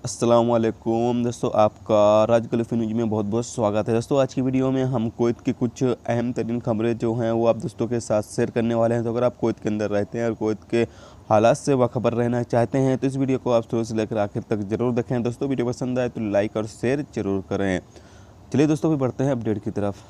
अस्सलामुअलैकुम दोस्तों, आपका राज न्यूज़ में बहुत बहुत स्वागत है। दोस्तों, आज की वीडियो में हम कुवैत की कुछ अहम तरीन खबरें जो हैं वो आप दोस्तों के साथ शेयर करने वाले हैं। तो अगर आप कुवैत के अंदर रहते हैं और कुवैत के हालात से बाखबर रहना चाहते हैं तो इस वीडियो को आप शुरू से लेकर आखिर तक जरूर देखें। दोस्तों, वीडियो पसंद आए तो लाइक और शेयर जरूर करें। चलिए दोस्तों, भी बढ़ते हैं अपडेट की तरफ।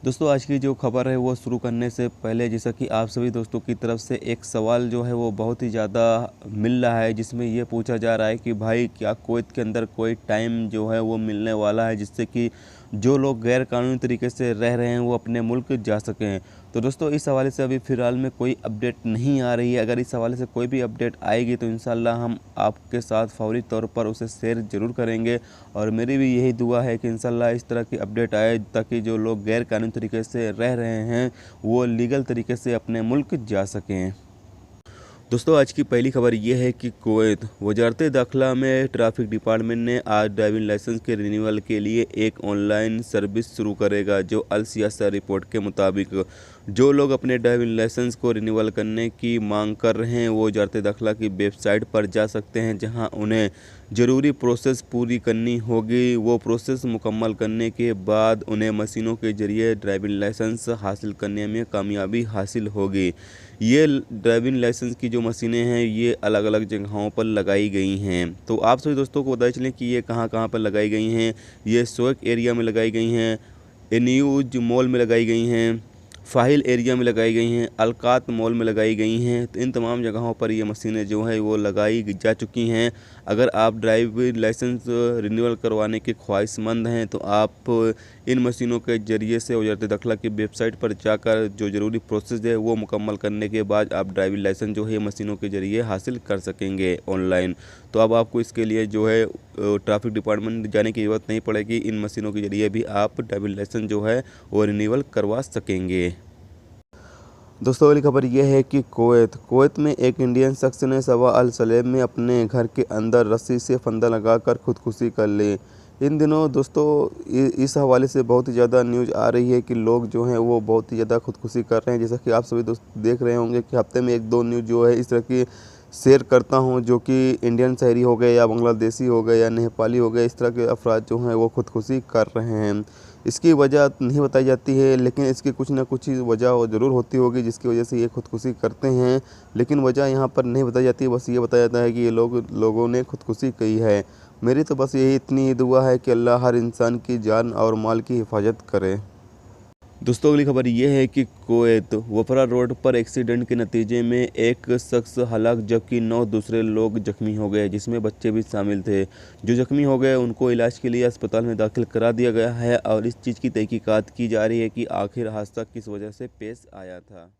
दोस्तों, आज की जो खबर है वो शुरू करने से पहले जैसा कि आप सभी दोस्तों की तरफ से एक सवाल जो है वो बहुत ही ज़्यादा मिल रहा है, जिसमें ये पूछा जा रहा है कि भाई क्या कुवैत के अंदर कोई टाइम जो है वो मिलने वाला है जिससे कि जो लोग गैर कानूनी तरीके से रह रहे हैं वो अपने मुल्क जा सकें। तो दोस्तों, इस हवाले से अभी फ़िलहाल में कोई अपडेट नहीं आ रही है। अगर इस हवाले से कोई भी अपडेट आएगी तो इंशाल्लाह हम आपके साथ फौरी तौर पर उसे शेयर ज़रूर करेंगे। और मेरी भी यही दुआ है कि इंशाल्लाह इस तरह की अपडेट आए ताकि जो लोग गैर कानूनी तरीके से रह रहे हैं वो लीगल तरीके से अपने मुल्क जा सकें। दोस्तों, आज की पहली खबर ये है कि कुवैत वजारत दाखिला में ट्रैफिक डिपार्टमेंट ने आज ड्राइविंग लाइसेंस के रिन्यूअल के लिए एक ऑनलाइन सर्विस शुरू करेगा। जो अल सियासा रिपोर्ट के मुताबिक जो लोग अपने ड्राइविंग लाइसेंस को रिन्यूअल करने की मांग कर रहे हैं वो वजारत दाखिला की वेबसाइट पर जा सकते हैं, जहां उन्हें ज़रूरी प्रोसेस पूरी करनी होगी। वो प्रोसेस मुकम्मल करने के बाद उन्हें मशीनों के ज़रिए ड्राइविंग लाइसेंस हासिल करने में कामयाबी हासिल होगी। ये ड्राइविंग लाइसेंस की जो मशीनें हैं ये अलग अलग जगहों पर लगाई गई हैं। तो आप सभी दोस्तों को बता चलें कि ये कहाँ कहाँ पर लगाई गई हैं। ये सोक एरिया में लगाई गई हैं, एन्यूज मॉल में लगाई गई हैं, फ़ाहिल एरिया में लगाई गई हैं, अलकात मॉल में लगाई गई हैं। तो इन तमाम जगहों पर ये मशीनें जो है वो लगाई जा चुकी हैं। अगर आप ड्राइविंग लाइसेंस रिन्यूअल करवाने के ख्वाहिशमंद हैं तो आप इन मशीनों के ज़रिए से वजारत दाखिला की वेबसाइट पर जाकर जो ज़रूरी प्रोसेस है वो मुकम्मल करने के बाद आप ड्राइविंग लाइसेंस जो है मशीनों के ज़रिए हासिल कर सकेंगे ऑनलाइन। तो अब आपको इसके लिए जो है ट्रैफिक डिपार्टमेंट जाने की ज़रूरत नहीं पड़ेगी। इन मशीनों के ज़रिए भी आप ड्राइविंग लाइसेंस जो है वो रिन्यूअल करवा सकेंगे। दोस्तों, अगली खबर यह है कि कुवैत में एक इंडियन शख्स ने सवा अल सलेम में अपने घर के अंदर रस्सी से फंदा लगाकर खुदकुशी कर ली। इन दिनों दोस्तों इस हवाले से बहुत ही ज़्यादा न्यूज़ आ रही है कि लोग जो हैं वो बहुत ही ज़्यादा खुदकुशी कर रहे हैं। जैसा कि आप सभी दोस्त देख रहे होंगे कि हफ्ते में एक दो न्यूज़ जो है इस तरह की शेयर करता हूं, जो कि इंडियन शहरी हो गए या बांग्लादेशी हो गए या नेपाली हो गए, इस तरह के अफराद जो हैं वो खुदकुशी कर रहे हैं। इसकी वजह नहीं बताई जाती है, लेकिन इसकी कुछ ना कुछ वजह ज़रूर होती होगी जिसकी वजह से ये खुदकुशी करते हैं। लेकिन वजह यहाँ पर नहीं बताई जाती, बस ये बताया जाता है कि ये लोगों ने खुदकुशी की है। मेरी तो बस यही इतनी ही दुआ है कि अल्लाह हर इंसान की जान और माल की हिफाजत करे। दोस्तों, अगली खबर यह है कि कुवैत वफरा रोड पर एक्सीडेंट के नतीजे में एक शख्स हलाक जबकि 9 दूसरे लोग जख्मी हो गए, जिसमें बच्चे भी शामिल थे। जो जख्मी हो गए उनको इलाज के लिए अस्पताल में दाखिल करा दिया गया है और इस चीज़ की तहकीकात की जा रही है कि आखिर हादसा किस वजह से पेश आया था।